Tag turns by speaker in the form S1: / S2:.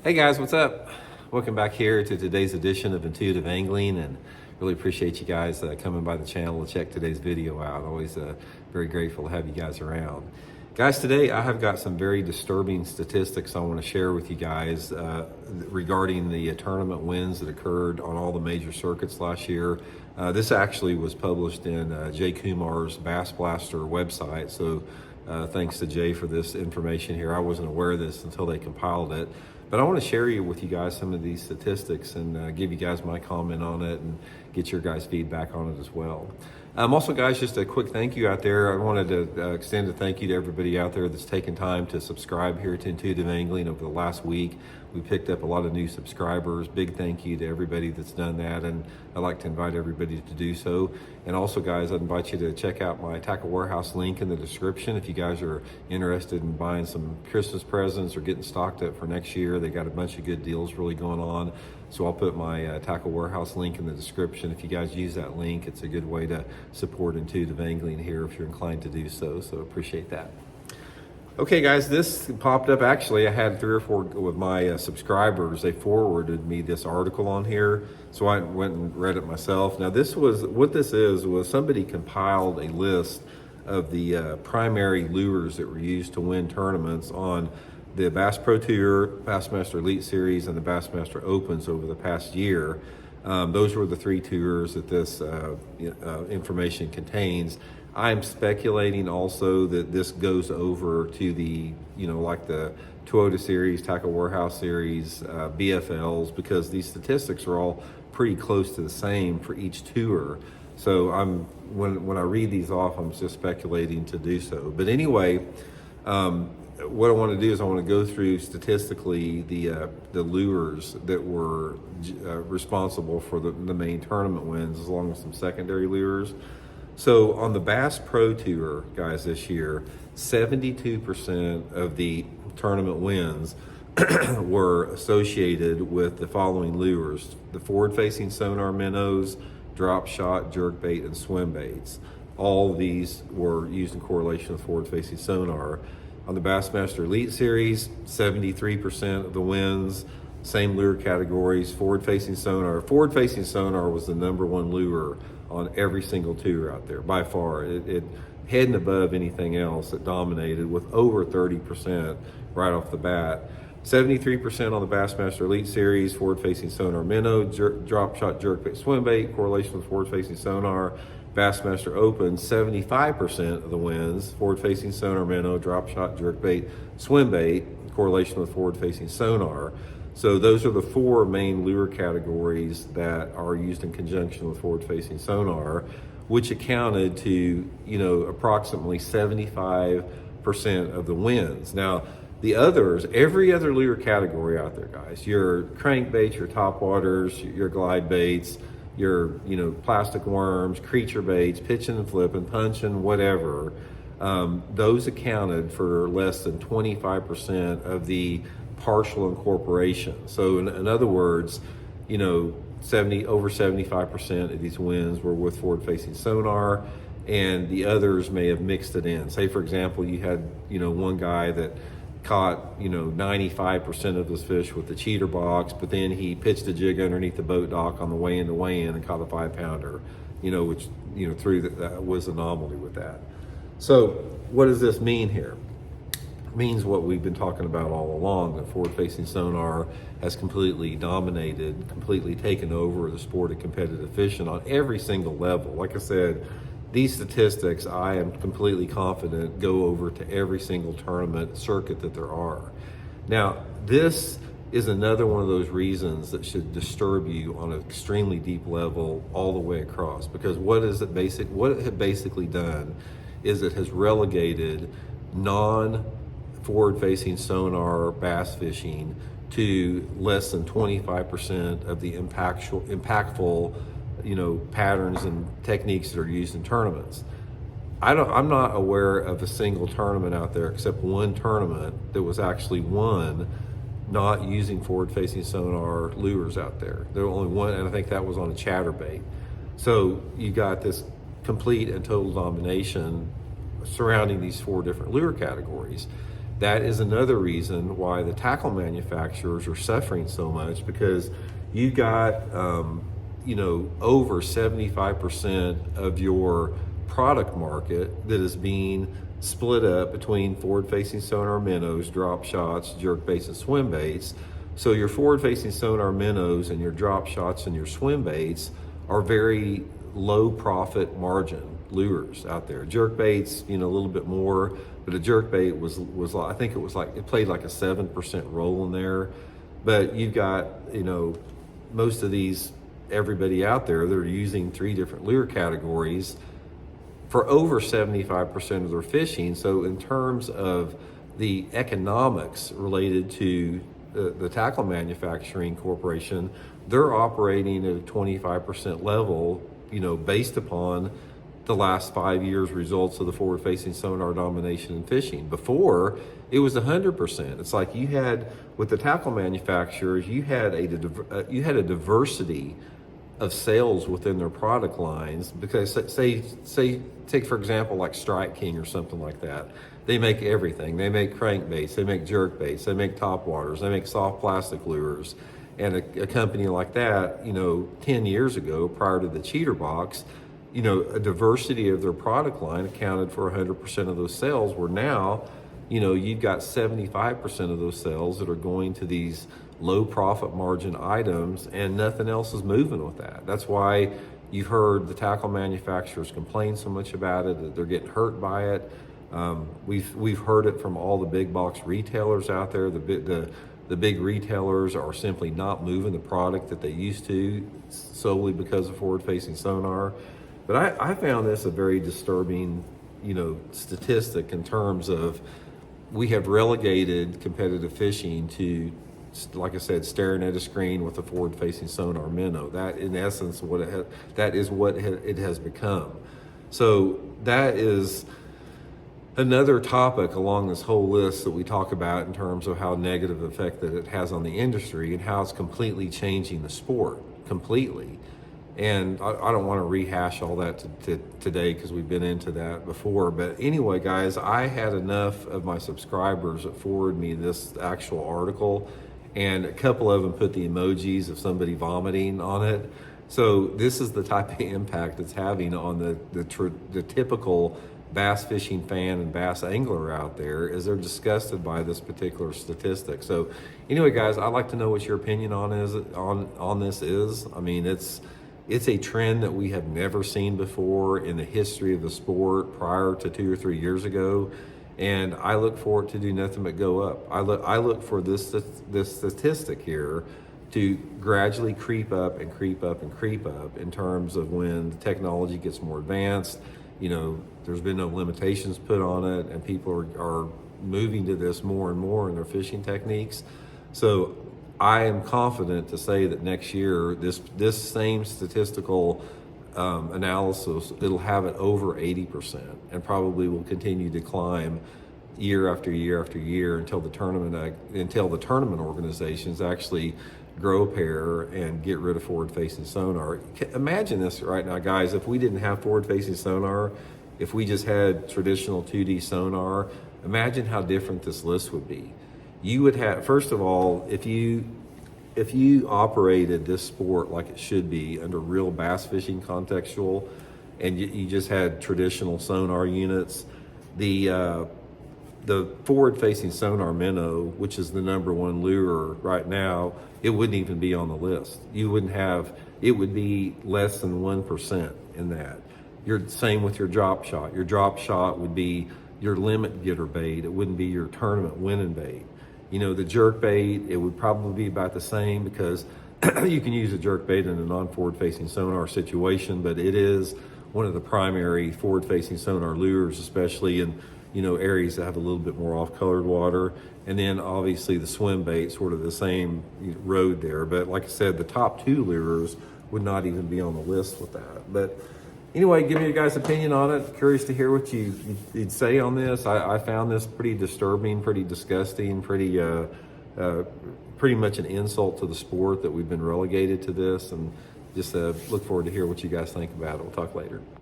S1: Hey guys, what's up? Welcome back here to today's edition of Intuitive Angling, and really appreciate you guys coming by the channel to check today's video out. Always very grateful to have you guys around. Guys, today I have got some very disturbing statistics I want to share with you guys regarding the tournament wins that occurred on all the major circuits last year. This actually was published in Jay Kumar's Bass Blaster website, so thanks to Jay for this information here. I wasn't aware of this until they compiled it. But I want to share with you guys some of these statistics and give you guys my comment on it and get your guys' feedback on it as well. Also, guys, just a quick thank you out there. I wanted to extend a thank you to everybody out there that's taken time to subscribe here to Intuitive Angling over the last week. We picked up a lot of new subscribers. Big thank you to everybody that's done that, and I'd like to invite everybody to do so. And also, guys, I'd invite you to check out my Tackle Warehouse link in the description if you guys are interested in buying some Christmas presents or getting stocked up for next year. They got a bunch of good deals really going on. So I'll put my Tackle Warehouse link in the description. If you guys use that link, it's a good way to support Intuitive Angling here if you're inclined to do so. So appreciate that. Okay, guys, this popped up. Actually, I had 3 or 4 with my subscribers. They forwarded me this article on here, so I went and read it myself. Now, what this was somebody compiled a list of the primary lures that were used to win tournaments on the Bass Pro Tour, Bassmaster Elite Series, and the Bassmaster Opens over the past year. Those were the 3 tours that this information contains. I'm speculating also that this goes over to the, like the Toyota Series, Tackle Warehouse Series, BFLs, because these statistics are all pretty close to the same for each tour. So when I read these off, I'm just speculating to do so. But anyway, what I want to do is I want to go through statistically the lures that were responsible for the main tournament wins, as long as some secondary lures. So on the Bass Pro Tour, guys, this year, 72% of the tournament wins were associated with the following lures: the forward-facing sonar minnows, drop shot, jerkbait, and swim baits. All of these were used in correlation with forward-facing sonar. On the Bassmaster Elite Series, 73% of the wins, same lure categories, forward-facing sonar. Forward-facing sonar was the #1 lure on every single tour out there, by far. It head and above anything else, it dominated with over 30% right off the bat. 73% on the Bassmaster Elite Series, forward-facing sonar minnow, drop shot, jerkbait, swim bait, correlation with forward-facing sonar. Bassmaster Open, 75% of the wins, forward-facing sonar minnow, drop shot, jerkbait, swim bait, correlation with forward-facing sonar. So those are the 4 main lure categories that are used in conjunction with forward-facing sonar, which accounted to, approximately 75% of the wins. Now, the others, every other lure category out there, guys, your crankbaits, your topwaters, your glide baits, your, plastic worms, creature baits, pitching and flipping, punching, whatever, those accounted for less than 25% of the partial incorporation. So in other words, over 75% of these wins were with forward-facing sonar, and the others may have mixed it in. Say, for example, you had, one guy that caught, 95% of his fish with the cheater box, but then he pitched a jig underneath the boat dock on the way in to weigh in and caught a 5-pounder, which, that was anomaly with that. So what does this mean here? Means what we've been talking about all along, that forward-facing sonar has completely dominated, completely taken over the sport of competitive fishing on every single level. Like I said, these statistics, I am completely confident, go over to every single tournament circuit that there are. Now, this is another one of those reasons that should disturb you on an extremely deep level all the way across, because what it has basically done is it has relegated non-forward-facing sonar bass fishing to less than 25% of the impactful patterns and techniques that are used in tournaments. I'm not aware of a single tournament out there except one tournament that was actually won not using forward-facing sonar lures out there. There was only one, and I think that was on a chatterbait. So you got this complete and total domination surrounding these 4 different lure categories. that is another reason why the tackle manufacturers are suffering so much, because you've got, over 75% of your product market that is being split up between forward-facing sonar minnows, drop shots, jerk baits, and swim baits. So your forward-facing sonar minnows and your drop shots and your swim baits are very low profit margin lures out there. Jerk baits, a little bit more, but a jerk bait was I think it played like a 7% role in there. But you've got, most of these, everybody out there, they're using 3 different lure categories for over 75% of their fishing. So in terms of the economics related to the tackle manufacturing corporation, they're operating at a 25% level, based upon the last 5 years results of the forward-facing sonar domination in fishing. Before, it was 100%. It's like you had, with the tackle manufacturers, you had a diversity of sales within their product lines, because take for example like Strike King or something like that. They make everything. They make crankbaits, they make jerk baits, they make top waters, they make soft plastic lures. And a company like that, 10 years ago, prior to the cheater box, a diversity of their product line accounted for 100% of those sales, where now, you've got 75% of those sales that are going to these low profit margin items, and nothing else is moving with that. That's why you've heard the tackle manufacturers complain so much about it, that they're getting hurt by it. We've heard it from all the big box retailers out there. The big retailers are simply not moving the product that they used to, solely because of forward-facing sonar. But I found this a very disturbing, statistic in terms of, we have relegated competitive fishing to, like I said, staring at a screen with a forward-facing sonar minnow. That, in essence, that is what it has become. So that is another topic along this whole list that we talk about in terms of how negative effect that it has on the industry, and how it's completely changing the sport completely. And I don't want to rehash all that today, because we've been into that before. But anyway, guys, I had enough of my subscribers that forwarded me this actual article, and a couple of them put the emojis of somebody vomiting on it. So this is the type of impact it's having on the typical bass fishing fan and bass angler out there, is they're disgusted by this particular statistic. So anyway, guys, I'd like to know what your opinion on this is. I mean, it's a trend that we have never seen before in the history of the sport prior to 2 or 3 years ago. And I look for it to do nothing but go up. I look for this statistic here to gradually creep up and creep up and creep up, in terms of when the technology gets more advanced. There's been no limitations put on it, and people are moving to this more and more in their fishing techniques. So I am confident to say that next year, this same statistical analysis, it'll have it over 80%, and probably will continue to climb year after year after year until the tournament organizations actually grow a pair and get rid of forward-facing sonar. Imagine this right now, guys. If we didn't have forward-facing sonar, if we just had traditional 2D sonar, imagine how different this list would be. You would have, first of all, if you operated this sport like it should be, under real bass fishing contextual, and you just had traditional sonar units, the forward-facing sonar minnow, which is the #1 lure right now, it wouldn't even be on the list. It would be less than 1% in that. Same with your drop shot. Your drop shot would be your limit getter bait. It wouldn't be your tournament winning bait. The jerk bait, it would probably be about the same, because you can use a jerk bait in a non-forward-facing sonar situation, but it is one of the primary forward-facing sonar lures, especially in areas that have a little bit more off-colored water. And then obviously the swim bait, sort of the same road there. But like I said, the top 2 lures would not even be on the list with that. But anyway, give me your guys' opinion on it. Curious to hear what you'd say on this. I found this pretty disturbing, pretty disgusting, pretty much an insult to the sport that we've been relegated to this. And just look forward to hear what you guys think about it. We'll talk later.